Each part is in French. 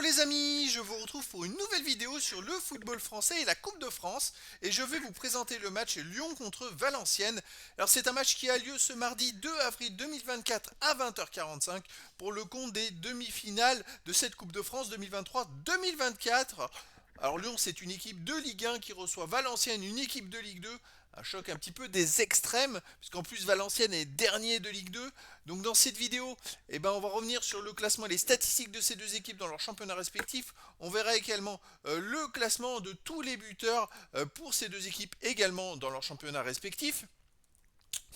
Hello les amis, je vous retrouve pour une nouvelle vidéo sur le football français et la Coupe de France et je vais vous présenter le match Lyon contre Valenciennes. Alors c'est un match qui a lieu ce mardi 2 avril 2024 à 20h45 pour le compte des demi-finales de cette Coupe de France 2023-2024. Alors Lyon c'est une équipe de Ligue 1 qui reçoit Valenciennes, une équipe de Ligue 2. Un choc un petit peu des extrêmes, puisqu'en plus Valenciennes est dernier de Ligue 2. Donc dans cette vidéo, on va revenir sur le classement et les statistiques de ces deux équipes dans leurs championnats respectifs. On verra également le classement de tous les buteurs pour ces deux équipes également dans leurs championnats respectifs.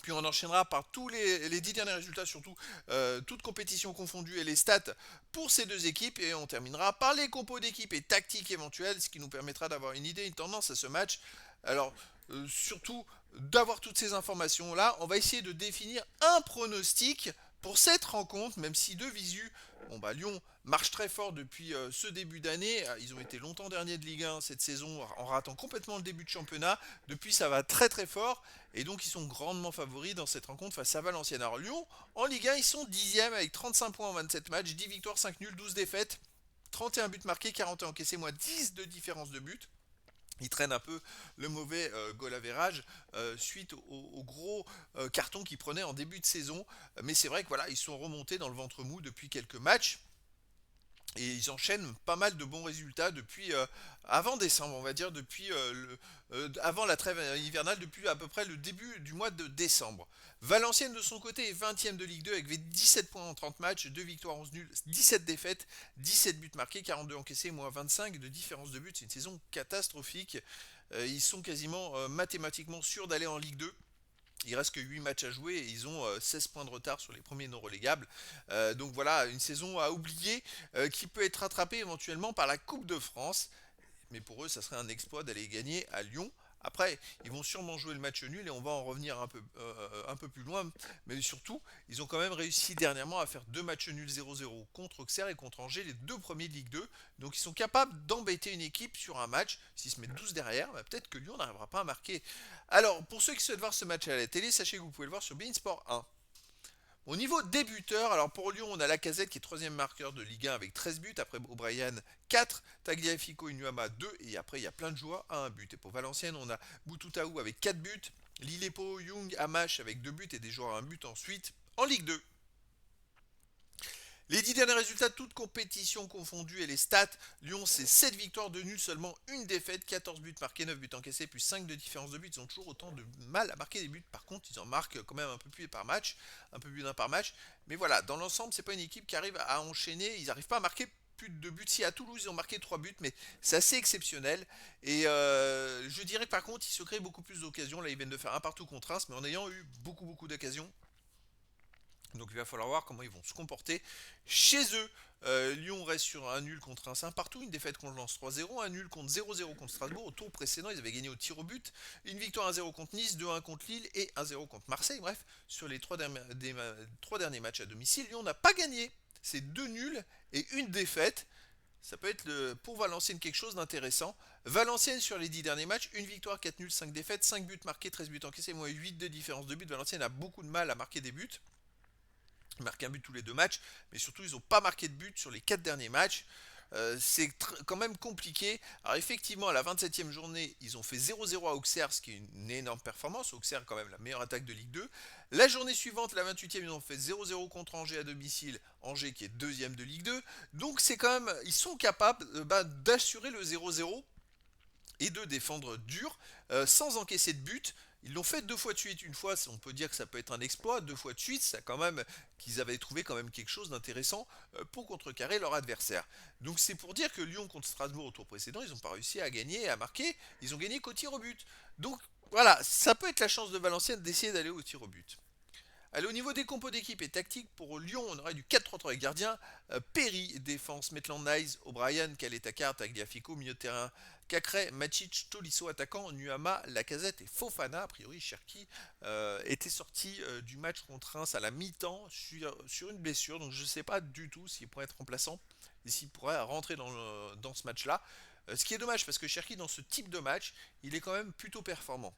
Puis on enchaînera par tous les 10 derniers résultats, surtout toutes compétitions confondues et les stats pour ces deux équipes. Et on terminera par les compos d'équipe et tactiques éventuelles, ce qui nous permettra d'avoir une idée, une tendance à ce match. Alors, surtout d'avoir toutes ces informations-là, on va essayer de définir un pronostic pour cette rencontre, même si de visu, Lyon marche très fort depuis ce début d'année. Ils ont été longtemps derniers de Ligue 1 cette saison en ratant complètement le début de championnat. Depuis, ça va très très fort. Et donc, ils sont grandement favoris dans cette rencontre face à Valenciennes. Alors, Lyon, en Ligue 1, ils sont 10e avec 35 points en 27 matchs, 10 victoires, 5 nuls, 12 défaites, 31 buts marqués, 41 encaissés, moins 10 de différence de but. Ils traînent un peu le mauvais goal average suite au gros carton qu'ils prenaient en début de saison. Mais c'est vrai que voilà, ils sont remontés dans le ventre mou depuis quelques matchs. Et ils enchaînent pas mal de bons résultats depuis avant décembre, on va dire, depuis avant la trêve hivernale, depuis à peu près le début du mois de décembre. Valenciennes de son côté est 20e de Ligue 2 avec 17 points en 30 matchs, 2 victoires, 11 nuls, 17 défaites, 17 buts marqués, 42 encaissés, moins 25 de différence de but. C'est une saison catastrophique. Ils sont quasiment mathématiquement sûrs d'aller en Ligue 2. Il reste que 8 matchs à jouer et ils ont 16 points de retard sur les premiers non relégables. Donc voilà, une saison à oublier qui peut être rattrapée éventuellement par la Coupe de France. Mais pour eux, ça serait un exploit d'aller gagner à Lyon. Après, ils vont sûrement jouer le match nul et on va en revenir un peu plus loin. Mais surtout, ils ont quand même réussi dernièrement à faire deux matchs nuls 0-0 contre Auxerre et contre Angers, les deux premiers de Ligue 2. Donc ils sont capables d'embêter une équipe sur un match. S'ils se mettent 12 derrière, peut-être que Lyon n'arrivera pas à marquer. Alors, pour ceux qui souhaitent voir ce match à la télé, sachez que vous pouvez le voir sur Bein Sport 1. Au niveau des buteurs, alors pour Lyon, on a Lacazette qui est troisième marqueur de Ligue 1 avec 13 buts. Après O'Brien, 4. Tagliafico, Inuama, 2. Et après, il y a plein de joueurs à un but. Et pour Valenciennes, on a Boutoutaou avec 4 buts. Lilepo, Young, Amash avec 2 buts et des joueurs à un but ensuite en Ligue 2. Les 10 derniers résultats, toutes compétitions confondues et les stats, Lyon c'est 7 victoires de nul, seulement une défaite, 14 buts marqués, 9 buts encaissés, plus 5 de différence de buts. Ils ont toujours autant de mal à marquer des buts. Par contre, ils en marquent quand même un peu plus par match, un peu plus d'un par match. Mais voilà, dans l'ensemble, c'est pas une équipe qui arrive à enchaîner. Ils n'arrivent pas à marquer plus de buts. Si à Toulouse ils ont marqué 3 buts, mais c'est assez exceptionnel. Et je dirais que par contre, ils se créent beaucoup plus d'occasions. Là, ils viennent de faire un partout contre Reims, mais en ayant eu beaucoup d'occasions. Donc il va falloir voir comment ils vont se comporter chez eux. Lyon reste sur un nul contre un partout, une défaite contre Lens 3-0, un nul contre 0-0 contre Strasbourg. Au tour précédent, ils avaient gagné au tir au but, une victoire 1-0 contre Nice, 2-1 contre Lille et 1-0 contre Marseille. Bref, sur les trois derniers matchs à domicile, Lyon n'a pas gagné. C'est deux nuls et une défaite. Ça peut être pour Valenciennes quelque chose d'intéressant. Valenciennes sur les 10 derniers matchs, une victoire, 4 nuls, 5 défaites, 5 buts marqués, 13 buts encaissés, moins 8 de différence de but. Valenciennes a beaucoup de mal à marquer des buts. Ils marquent un but tous les deux matchs, mais surtout ils n'ont pas marqué de but sur les 4 derniers matchs. C'est quand même compliqué. Alors effectivement, à la 27e journée, ils ont fait 0-0 à Auxerre, ce qui est une énorme performance. Auxerre est quand même la meilleure attaque de Ligue 2. La journée suivante, la 28e, ils ont fait 0-0 contre Angers à domicile. Angers qui est deuxième de Ligue 2. Donc c'est quand même, ils sont capables d'assurer le 0-0 et de défendre dur sans encaisser de but. Ils l'ont fait deux fois de suite. Une fois, on peut dire que ça peut être un exploit. Deux fois de suite, ça quand même qu'ils avaient trouvé quand même quelque chose d'intéressant pour contrecarrer leur adversaire. Donc c'est pour dire que Lyon contre Strasbourg au tour précédent, ils n'ont pas réussi à gagner, à marquer. Ils ont gagné qu'au tir au but. Donc voilà, ça peut être la chance de Valenciennes d'essayer d'aller au tir au but. Allez, au niveau des compos d'équipe et tactique, pour Lyon, on aurait du 4-3-3 avec gardien, Perry, défense, Maitland Nice, O'Brien, Caleta-Carte, Tagliafico, milieu de terrain, Cacré, Macic, Tolisso, attaquant, Nuama, Lacazette et Fofana. A priori, Cherki était sorti du match contre Reims à la mi-temps sur une blessure, donc je ne sais pas du tout s'il pourrait être remplaçant et s'il pourrait rentrer dans ce match-là. Ce qui est dommage parce que Cherki, dans ce type de match, il est quand même plutôt performant.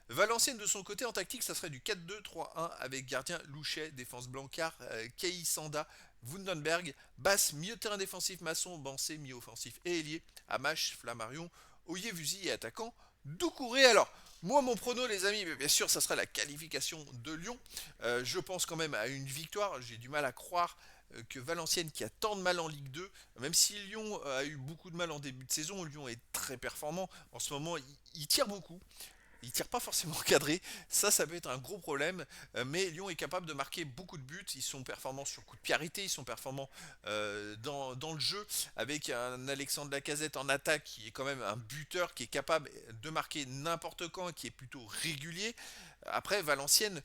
Valenciennes de son côté en tactique, ça serait du 4-2-3-1 avec gardien Louchet, défense Blancard, Kei Sanda, Wundenberg, Basse, milieu de terrain défensif, Masson, Bancé, milieu offensif et ailier, Amache, Flammarion, Oyevusi et attaquant, Doucouré. Alors, moi, mon prono, les amis, bien sûr, ça sera la qualification de Lyon. Je pense quand même à une victoire. J'ai du mal à croire que Valenciennes, qui a tant de mal en Ligue 2, même si Lyon a eu beaucoup de mal en début de saison, Lyon est très performant. En ce moment, il tire beaucoup. Il tire pas forcément cadré, ça peut être un gros problème, mais Lyon est capable de marquer beaucoup de buts, ils sont performants sur coup de pied arrêté, ils sont performants dans le jeu, avec un Alexandre Lacazette en attaque qui est quand même un buteur qui est capable de marquer n'importe quand, qui est plutôt régulier. Après, Valenciennes,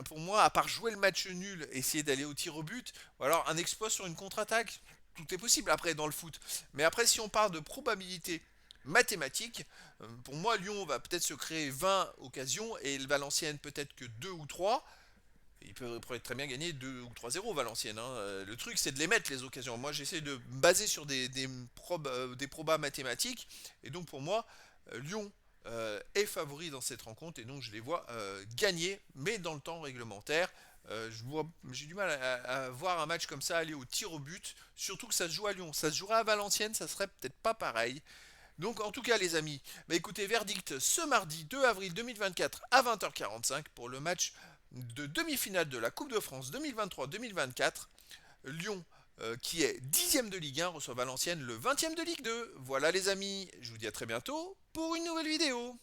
pour moi, à part jouer le match nul, essayer d'aller au tir au but, ou alors un exploit sur une contre-attaque, tout est possible après dans le foot. Mais après, si on parle de probabilité mathématique, pour moi, Lyon va peut-être se créer 20 occasions et le Valenciennes peut-être que 2 ou 3. Il pourrait très bien gagner 2 ou 3-0 Valenciennes, hein. Le truc, c'est de les mettre les occasions. Moi, j'essaie de me baser sur des probas mathématiques. Et donc, pour moi, Lyon est favori dans cette rencontre. Et donc, je les vois gagner, mais dans le temps réglementaire. J'ai du mal à voir un match comme ça aller au tir au but. Surtout que ça se joue à Lyon. Ça se jouerait à Valenciennes, ça serait peut-être pas pareil. Donc en tout cas les amis, écoutez, verdict ce mardi 2 avril 2024 à 20h45 pour le match de demi-finale de la Coupe de France 2023-2024. Lyon, qui est 10e de Ligue 1, reçoit Valenciennes le 20e de Ligue 2. Voilà les amis, je vous dis à très bientôt pour une nouvelle vidéo.